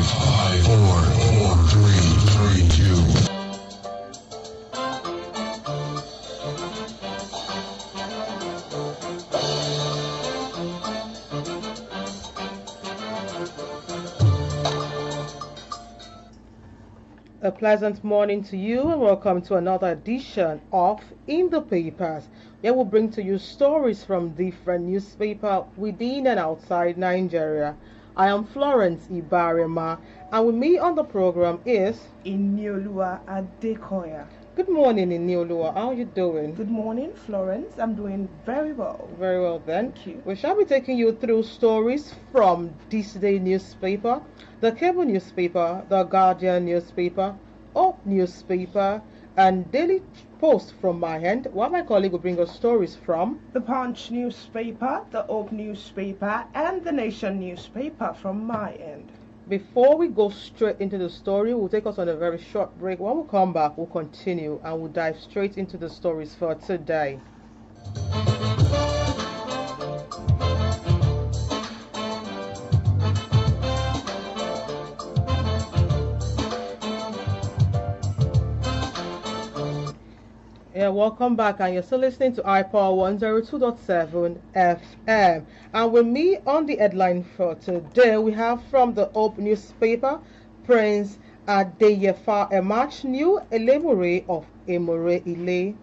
5, 4, 3, 2. A pleasant morning to you and welcome to another edition of In the Papers, where we'll bring to you stories from different newspapers within and outside Nigeria. I am Florence IBHAREMAN, and with me on the program is INIOLUWA ADEKOYA. Good morning, INIOLUWA. How are you doing? Good morning, Florence. I'm doing very well. Very well then. Thank you. We shall be taking you through stories from this day newspaper, the cable newspaper, the Guardian newspaper, Hope newspaper, and Daily Post from my end, while my colleague will bring us stories from the Punch newspaper, the Hope newspaper, and the Nation newspaper from my end. Before we go straight into the story, we'll take us on a very short break. When we come back, we'll continue and we'll dive straight into the stories for today. Yeah, welcome back, and you're still listening to iPower 102.7 FM. And with me on the headline for today, we have from the Hope newspaper, Prince Adeyefa Emarch new Elemure of Emure-Ile.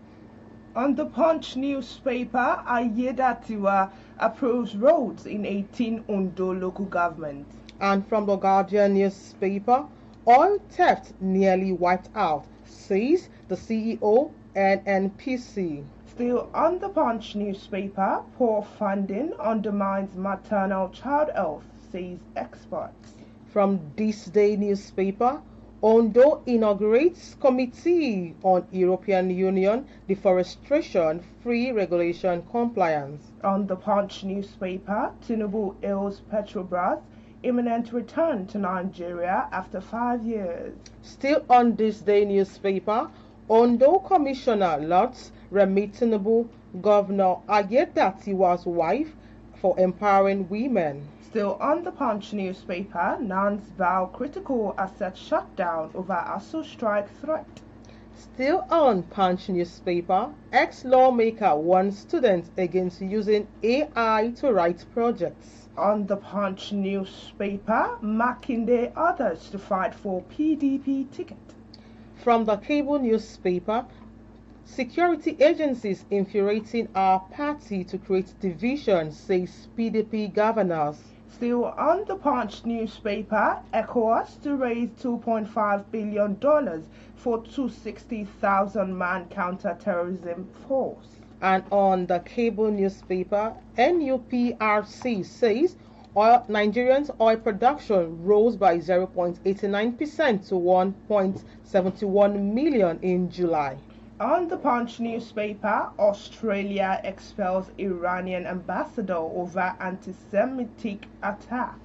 On the Punch newspaper, Ayedatiwa approves roads in 18 Ondo local government. And from the Guardian newspaper, oil theft nearly wiped out, says the CEO NNPC. Still on the Punch newspaper, poor funding undermines maternal child health, says experts. From This Day newspaper, Ondo inaugurates Committee on European Union Deforestation Free Regulation Compliance. On the Punch newspaper, Tinubu hails Petrobras imminent return to Nigeria after 5 years. Still on This Day newspaper, Ondo Commissioner Lutz remit Tinubu Governor Ayedatiwa's wife for empowering women. Still on the Punch newspaper, Nans vow critical asset shutdown over ASU strike threat. Still on Punch newspaper, ex-lawmaker warns students against using AI to write projects. On the Punch newspaper, Makinde others to fight for PDP ticket. From the cable newspaper, security agencies infuriating our party to create division, says PDP governors. Still on the Punch newspaper, ECOWAS to raise $2.5 billion for 260,000-man counter-terrorism force. And on the cable newspaper, NUPRC says Nigerians' oil production rose by 0.89% to 1.71 million in July. On the Punch newspaper, Australia expels Iranian ambassador over anti-Semitic attack.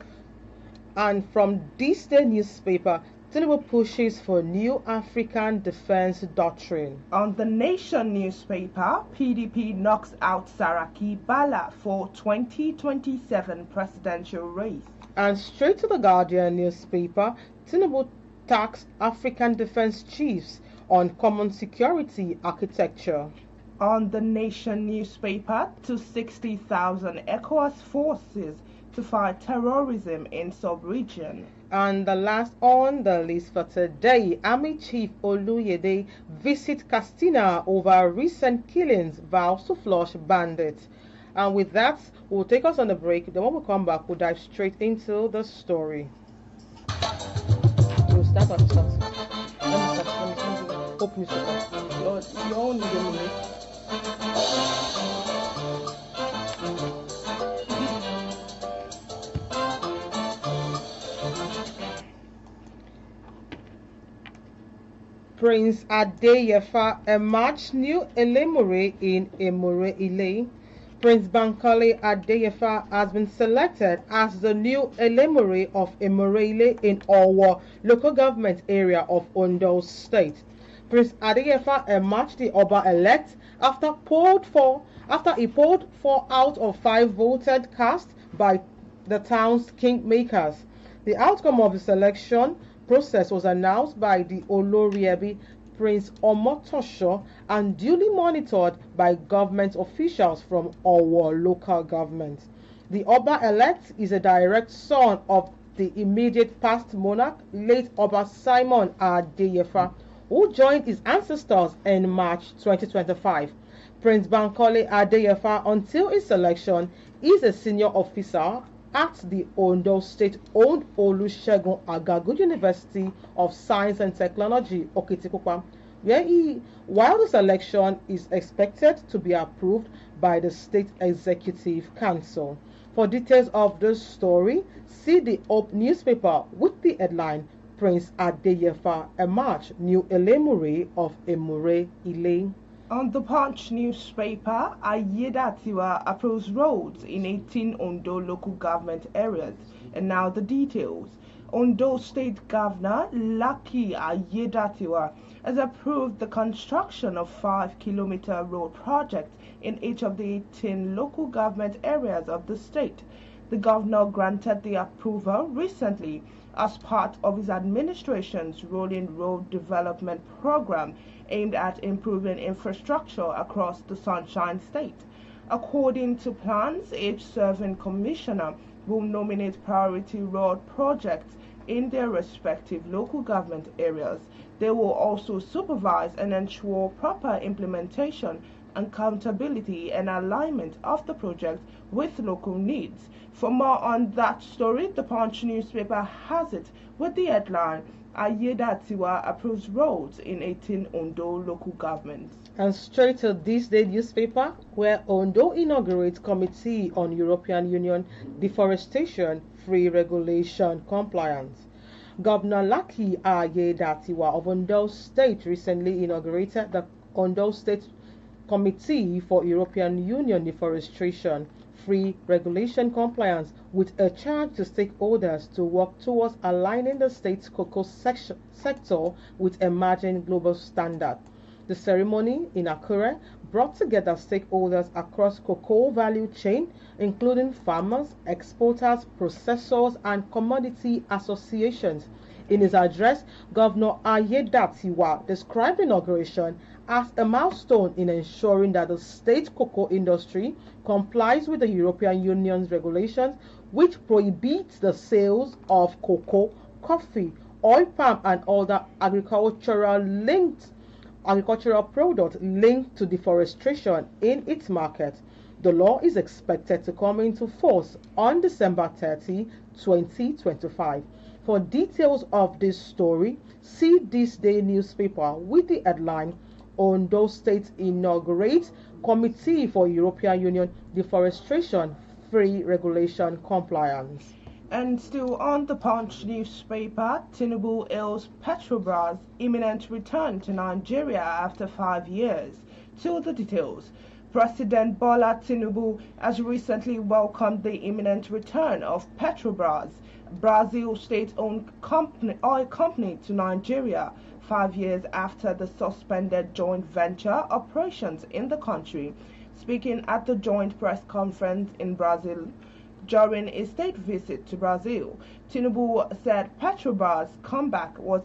And from This Day newspaper, Tinubu pushes for new African defense doctrine. On the Nation newspaper, PDP knocks out Saraki Bala for 2027 presidential race. And straight to the Guardian newspaper, Tinubu tasked African defense chiefs on common security architecture. On the Nation newspaper, 260,000 ECOWAS forces to fight terrorism in sub-region. And the last on the list for today, Army Chief Oluyede visits Katsina over recent killings, vows to flush bandits. And with that, we'll take us on a break. Then when we come back, we'll dive straight into the story. We'll start at the start. Let me start. Hope newspaper. You're only a minute. Prince Adeyefa Emarch new Elemure in Emure-Ile. Prince Bankole Adeyefa has been selected as the new Elemure of Emure-Ile in Owo local government area of Ondo State. Prince Adeyefa emerged the Oba-elect after he polled 4 out of 5 voted cast by the town's kingmakers. The outcome of the selection process was announced by the Oloriebi Prince Omotosho and duly monitored by government officials from Owo local government. The Oba-elect is a direct son of the immediate past monarch, late Oba Simon Adeyefa, who joined his ancestors in March 2025. Prince Bankole Adeyefa, until his selection, is a senior officer at the Ondo State-owned Olusegun Agagu University of Science and Technology, Okitikupa, while the selection is expected to be approved by the State Executive Council. For details of this story, see the Hope newspaper with the headline, Prince Adeyefa emerge new Elemure of Emure Ile. On the Punch newspaper, Ayedatiwa approves roads in 18 Ondo local government areas. And now the details. Ondo State Governor Lucky Ayedatiwa has approved the construction of 5-kilometer road projects in each of the 18 local government areas of the state. The governor granted the approval recently as part of his administration's rolling road development program aimed at improving infrastructure across the Sunshine State. According to plans, each serving commissioner will nominate priority road projects in their respective local government areas. They will also supervise and ensure proper implementation, accountability, and alignment of the project with local needs. For more on that story, the Punch newspaper has it with the headline, Ayedatiwa approves roads in 18 Ondo local governments. And straight to this day newspaper, where Ondo inaugurates Committee on European Union Deforestation Free Regulation Compliance. Governor Lucky Ayedatiwa of Ondo State recently inaugurated the Ondo State Committee for European Union Deforestation Free Regulation Compliance, with a charge to stakeholders to work towards aligning the state's cocoa sector with emerging global standards. The ceremony in Akure brought together stakeholders across cocoa value chain, including farmers, exporters, processors, and commodity associations. In his address, Governor Ayedatiwa described the inauguration as a milestone in ensuring that the state cocoa industry complies with the European Union's regulations, which prohibits the sales of cocoa, coffee, oil palm, and other agricultural products linked to deforestation in its market. The law is expected to come into force on December 30, 2025. For details of this story, see This Day newspaper with the headline, Ondo State inaugurates Committee for European Union Deforestation Free Regulation Compliance. And still on the Punch newspaper, Tinubu hails Petrobras' imminent return to Nigeria after 5 years. To the details. President Bola Tinubu has recently welcomed the imminent return of Petrobras, Brazil's state-owned oil company, to Nigeria, 5 years after the suspended joint venture operations in the country. Speaking at the joint press conference in Brazil during a state visit to Brazil, Tinubu said Petrobras' comeback would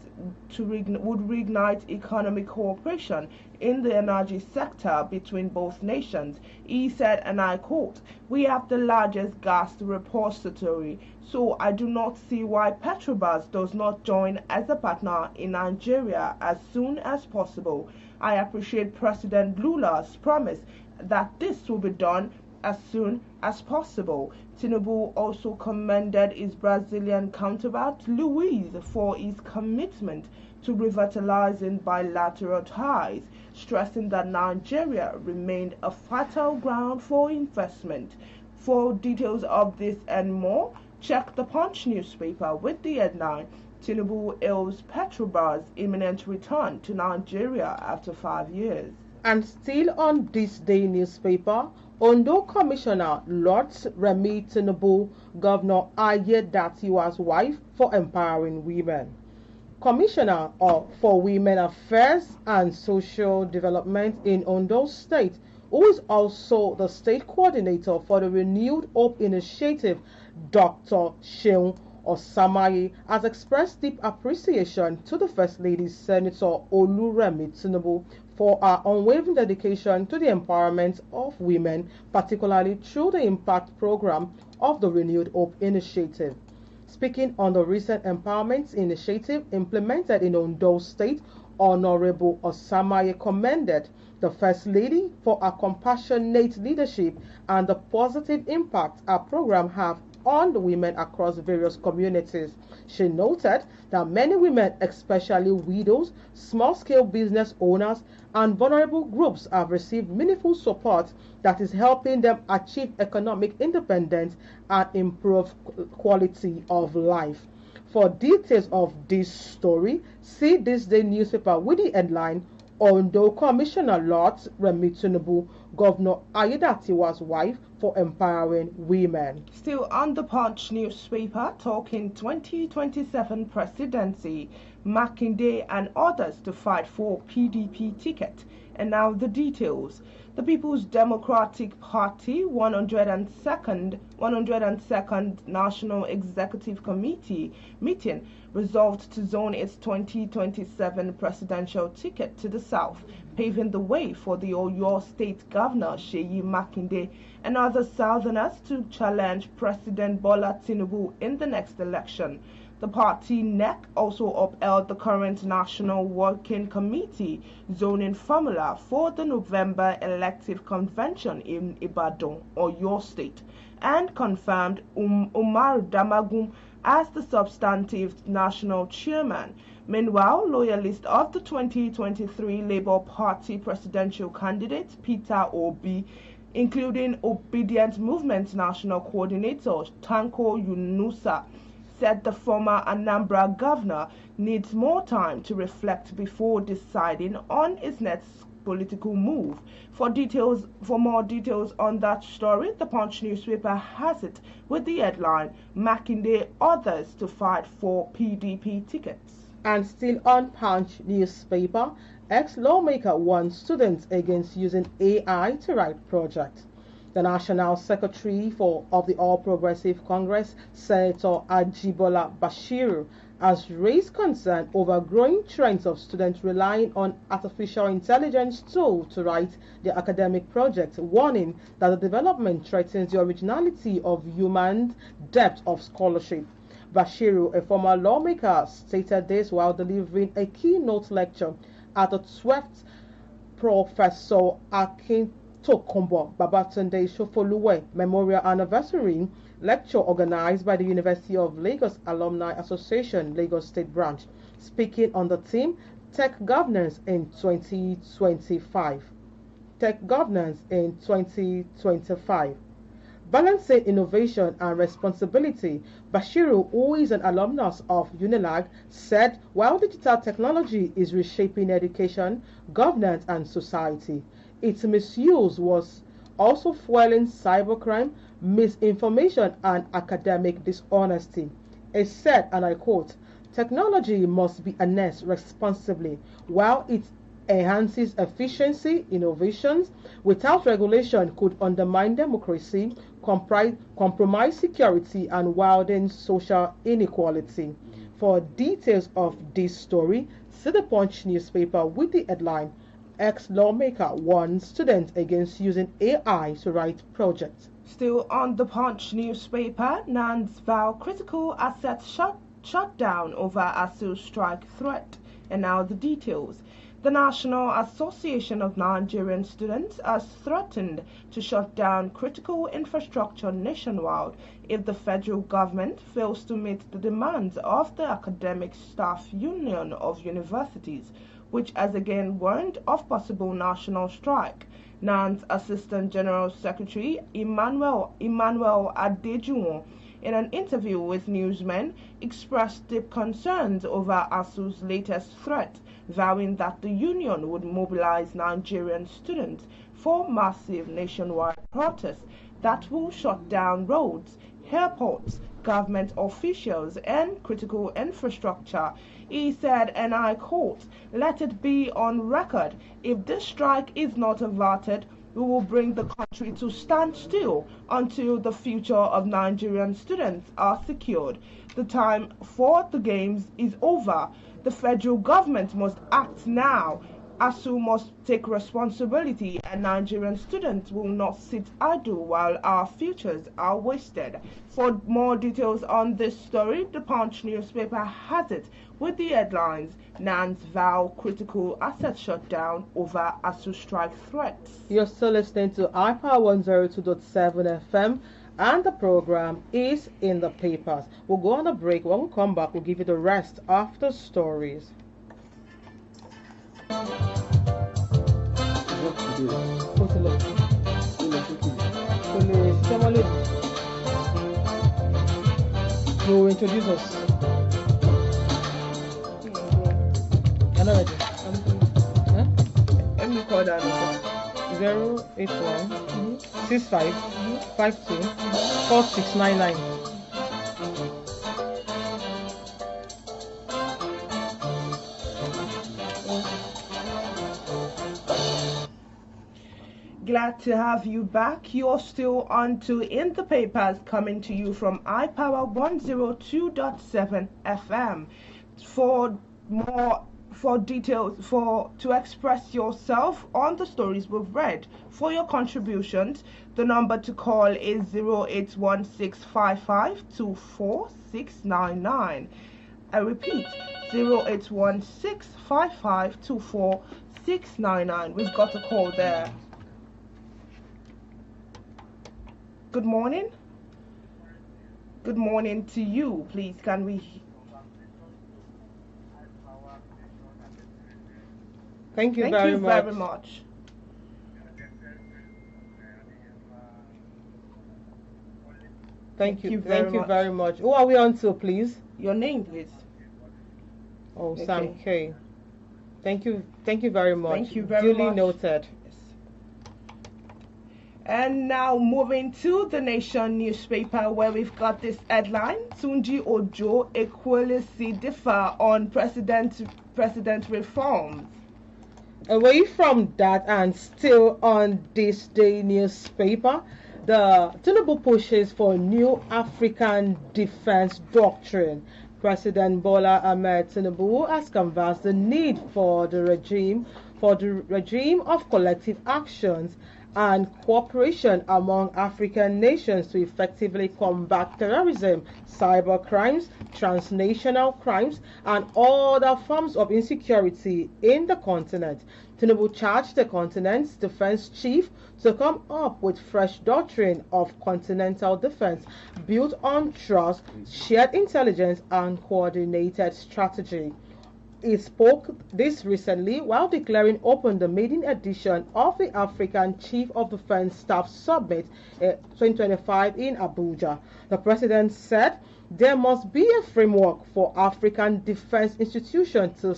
reignite economic cooperation in the energy sector between both nations. He said, and I quote, "We have the largest gas repository, so I do not see why Petrobras does not join as a partner in Nigeria as soon as possible. I appreciate President Lula's promise that this will be done as soon as possible." Tinubu also commended his Brazilian counterpart Luiz for his commitment to revitalizing bilateral ties, stressing that Nigeria remained a fertile ground for investment. For details of this and more, check the Punch newspaper with the headline, Tinubu hails Petrobras' imminent return to Nigeria after 5 years. And still on This Day newspaper, Ondo Commissioner lauds Remi Tinubu, Governor Ayedatiwa's wife, for empowering women. Commissioner for Women Affairs and Social Development in Ondo State, who is also the state coordinator for the Renewed Hope Initiative, Dr. Sheung Osamaye has expressed deep appreciation to the First Lady Senator Oluremi Tinubu for her unwavering dedication to the empowerment of women, particularly through the impact program of the Renewed Hope Initiative. Speaking on the recent empowerment initiative implemented in Ondo State, Honorable Osamaye commended the First Lady for her compassionate leadership and the positive impact her program have on the women across various communities. She noted that many women, especially widows, small-scale business owners, and vulnerable groups have received meaningful support that is helping them achieve economic independence and improve quality of life. For details of this story, see this day newspaper with the headline Ondo Commissioner Lot Remi Tinubu, Governor Ayedatiwa's wife for empowering women. Still on the Punch newspaper, talking 2027 presidency, Makinde and others to fight for PDP ticket. And now the details. The People's Democratic Party 102nd National Executive Committee meeting resolved to zone its 2027 presidential ticket to the south, paving the way for the Oyo State Governor Seyi Makinde and other southerners to challenge President Bola Tinubu in the next election. The party NEC also upheld the current National Working Committee zoning formula for the November elective convention in Ibadan, Oyo State, and confirmed Umar Damagum as the substantive national chairman. Meanwhile, loyalists of the 2023 Labour Party presidential candidate Peter Obi, including Obedient Movement National Coordinator Tanko Yunusa, said the former Anambra governor needs more time to reflect before deciding on his next political move. For more details on that story, the Punch newspaper has it with the headline Makinde others to fight for PDP tickets. And still on Punch newspaper, ex-lawmaker warns students against using AI to write projects. The National Secretary of the All Progressive Congress, Senator Ajibola Bashiru, has raised concern over growing trends of students relying on artificial intelligence tools to write their academic projects, warning that the development threatens the originality of human depth of scholarship. Bashiru, a former lawmaker, stated this while delivering a keynote lecture at the 12th Professor Akintokunbo Babatunde Shofoluwe Memorial Anniversary lecture organized by the University of Lagos Alumni Association, Lagos State Branch, speaking on the theme Tech Governance in 2025. Tech Governance in 2025. Balancing innovation and responsibility, Bashiru, who is an alumnus of UNILAG, said while digital technology is reshaping education, governance, and society, its misuse was also fueling cybercrime, misinformation, and academic dishonesty. It said, and I quote, "Technology must be harnessed responsibly while it enhances efficiency, innovations without regulation could undermine democracy, compromise security, and widen social inequality." For details of this story, see the Punch newspaper with the headline Ex-lawmaker warns students against using AI to write projects. Still on the Punch newspaper, NANS vow critical assets shut down over ASU strike threat. And now the details. The National Association of Nigerian Students has threatened to shut down critical infrastructure nationwide if the federal government fails to meet the demands of the Academic Staff Union of Universities, which has again warned of possible national strike. NAN's Assistant General Secretary Emmanuel Adejuwon, in an interview with newsmen, expressed deep concerns over ASU's latest threat, vowing that the union would mobilize Nigerian students for massive nationwide protests that will shut down roads, airports, government officials, and critical infrastructure. He said, and I quote, "Let it be on record, if this strike is not averted, we will bring the country to stand still until the future of Nigerian students are secured. The time for the games is over. The federal government must act now. ASU must take responsibility, and Nigerian students will not sit idle while our futures are wasted. For more details on this story, the Punch newspaper has it with the headlines: Nan's vow critical asset shutdown over ASU strike threats. You're still listening to iPower 102.7 FM, and the program is In the Papers. We'll go on a break. When we come back, we'll give you the rest of the stories. You introduce us. I'm not ready. Huh? Let me call that 081 65 52 4699. Glad to have you back. You're still on to In the Papers, coming to you from iPower 102.7 FM. For details, to express yourself on the stories we've read, for your contributions, the number to call is 0816552469. I repeat, 0816552469. We've got a call there. Good morning. Good morning to you. Please, can we... Thank you Thank very you much. very much. Thank you very very much. Who are we on to, please? Your name, please. Oh, Okay. Sam K. Thank you very much. Thank you very Duly much. noted. Yes. And now moving to the Nation newspaper, where we've got this headline: Tunji Ojo equality differ on president reforms. Away from that, and still on this day newspaper, the Tinubu pushes for new African defense doctrine. President Bola Ahmed Tinubu has canvassed the need for the regime of collective actions and cooperation among African nations to effectively combat terrorism, cyber crimes, transnational crimes, and other forms of insecurity in the continent. Tinubu charged the continent's defense chief to come up with fresh doctrine of continental defense built on trust, shared intelligence, and coordinated strategy. He spoke this recently while declaring open the maiden edition of the African Chief of Defense Staff Summit 2025 in Abuja. The president said there must be a framework for African defense institutions to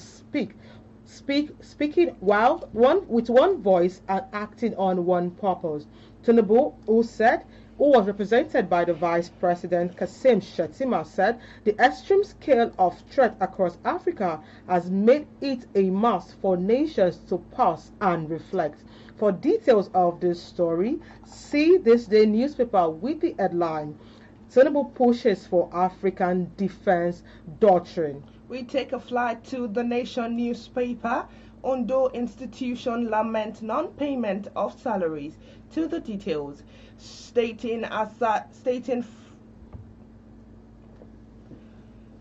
speaking with one voice and acting on one purpose. Tinubu, who was represented by the Vice President Kassim Shettima, said the extreme scale of threat across Africa has made it a must for nations to pause and reflect. For details of this story, see this day newspaper with the headline: Tinubu pushes for African defense doctrine. We take a flight to the Nation newspaper. Ondo institution lament non-payment of salaries. To the details, stating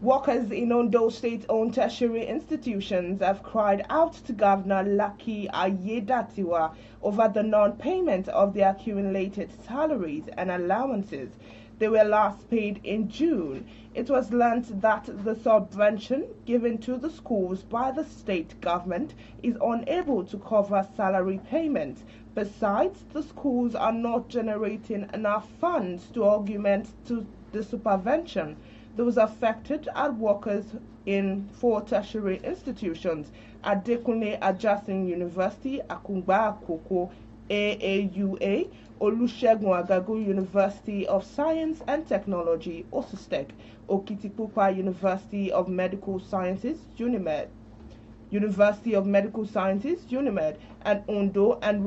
workers in Ondo state-owned tertiary institutions have cried out to Governor Lucky Ayedatiwa over the non-payment of their accumulated salaries and allowances. They were last paid in June. It was learnt that the subvention given to the schools by the state government is unable to cover salary payments. Besides, the schools are not generating enough funds to augment to the subvention. Those affected are workers in 4 tertiary institutions: Adekunle Ajasin University, Akungba Akoko, AAUA, Olusegun Agagu University of Science and Technology, OSUSTEC, Okitipupa University of Medical Sciences, UNIMED, University of Medical Sciences, UNIMED, and Ondo and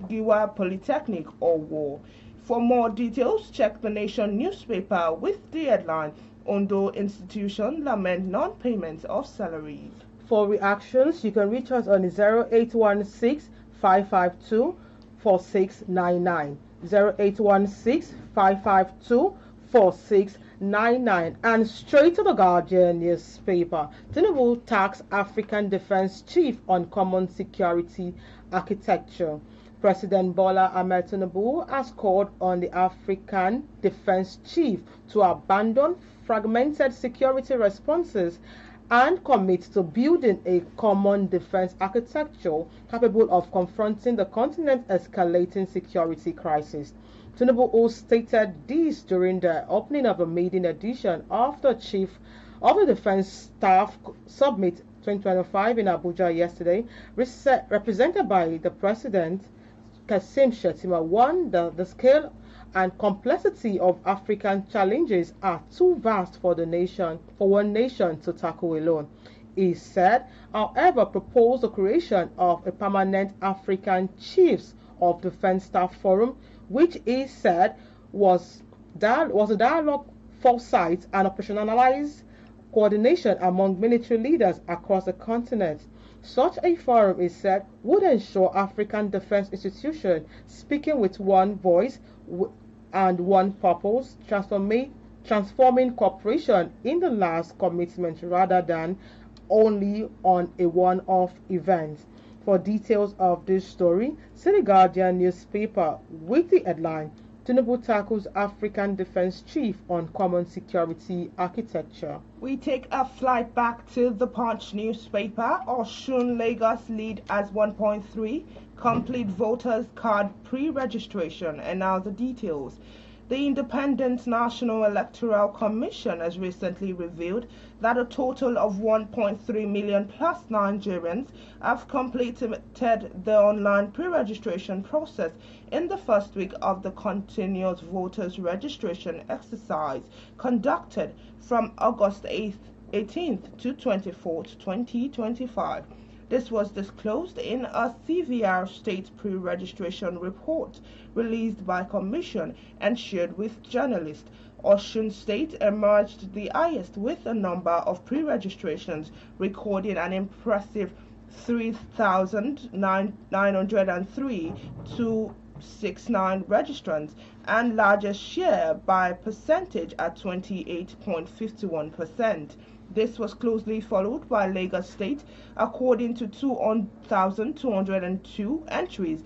Giwa Polytechnic or war. For more details, check the Nation newspaper with the headline, Ondo Institution lament non-payment of salaries. For reactions, you can reach us on 0816 552 4699. 0816 552 4699. And straight to the Guardian newspaper. Tinubu tax African Defense Chief on common security architecture. President Bola Ahmed Tinubu has called on the African Defense Chief to abandon fragmented security responses and commit to building a common defense architecture capable of confronting the continent's escalating security crisis. Tinubu stated this during the opening of the maiden edition of the Chief of the Defense Staff Summit 2025 in Abuja yesterday, represented by the President Kassim Shettima. The scale and complexity of African challenges are too vast for one nation to tackle alone. He said, however, proposed the creation of a permanent African Chiefs of Defense Staff Forum, which he said was a dialogue, foresight, and operationalized coordination among military leaders across the continent. Such a forum, he said, would ensure African defense institutions speaking with one voice and one purpose, transforming cooperation in the last commitment rather than only on a one-off event. For details of this story, see the Guardian newspaper with the headline, Tinubu tackles African Defense Chief on common security architecture. We take a flight back to the Punch newspaper. Osun Lagos lead as 1.3 complete voters card pre-registration, and now the details. The Independent National Electoral Commission has recently revealed that a total of 1.3 million plus Nigerians have completed the online pre-registration process in the first week of the continuous voters registration exercise conducted from August 18th to 24th, 2025. This was disclosed in a CVR state pre-registration report released by Commission and shared with journalists. Osun State emerged the highest with a number of pre-registrations, recording an impressive 3,903 to 69 registrants, and largest share by percentage at 28.51%. This was closely followed by Lagos State, according to 2,202 entries,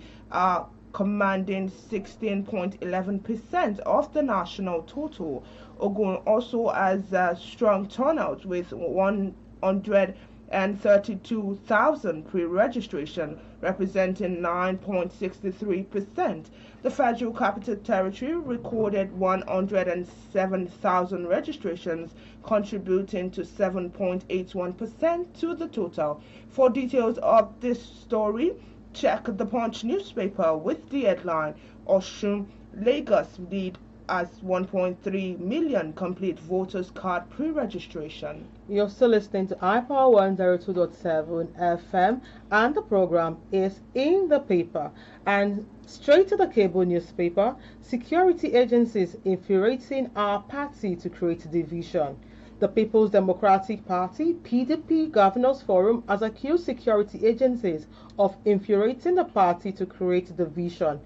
commanding 16.11% of the national total. Ogun also has a strong turnout with 132,000 pre-registration, representing 9.63%. The Federal Capital Territory recorded 107,000 registrations, contributing to 7.81% to the total. For details of this story, check the Punch newspaper with the headline, Osun Lagos lead as 1.3 million complete voters card pre-registration. You're still listening to iPower 102.7 FM, and the program is In the Paper. And straight to the cable newspaper, security agencies infuriating our party to create division. The People's Democratic Party, PDP Governors Forum, has accused security agencies of infuriating the party to create division.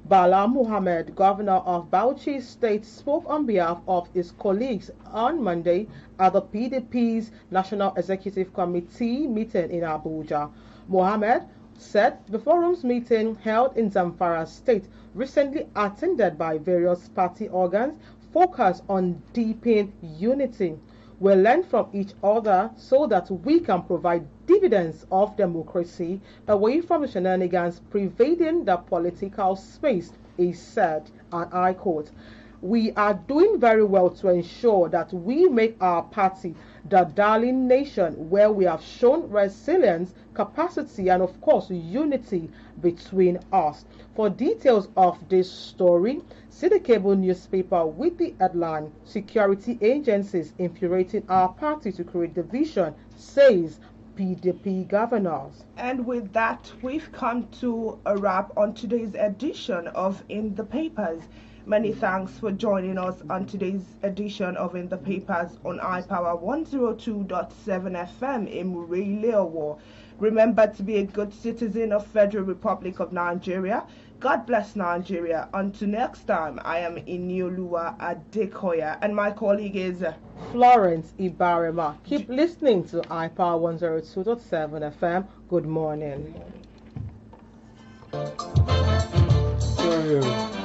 Bala Muhammad, governor of Bauchi State, spoke on behalf of his colleagues on Monday at the PDP's National Executive Committee meeting in Abuja. Muhammad said the forum's meeting held in Zamfara State, recently attended by various party organs, focused on deepening unity. We learn from each other so that we can provide dividends of democracy away from the shenanigans pervading the political space, he said, and I quote, "We are doing very well to ensure that we make our party the darling nation where we have shown resilience, capacity, and of course unity between us." For details of this story, see the cable newspaper with the headline, "Security Agencies Infuriating Our Party to Create Division," says PDP governors. And with that, we've come to a wrap on today's edition of In the Papers. Many thanks for joining us on today's edition of In the Papers on iPower 102.7 FM in INIOLUWA. Remember to be a good citizen of Federal Republic of Nigeria. God bless Nigeria. Until next time, I am INIOLUWA ADEKOYA and my colleague is Florence IBHAREMAN. Keep listening to iPower 102.7 FM. Good morning. Yeah.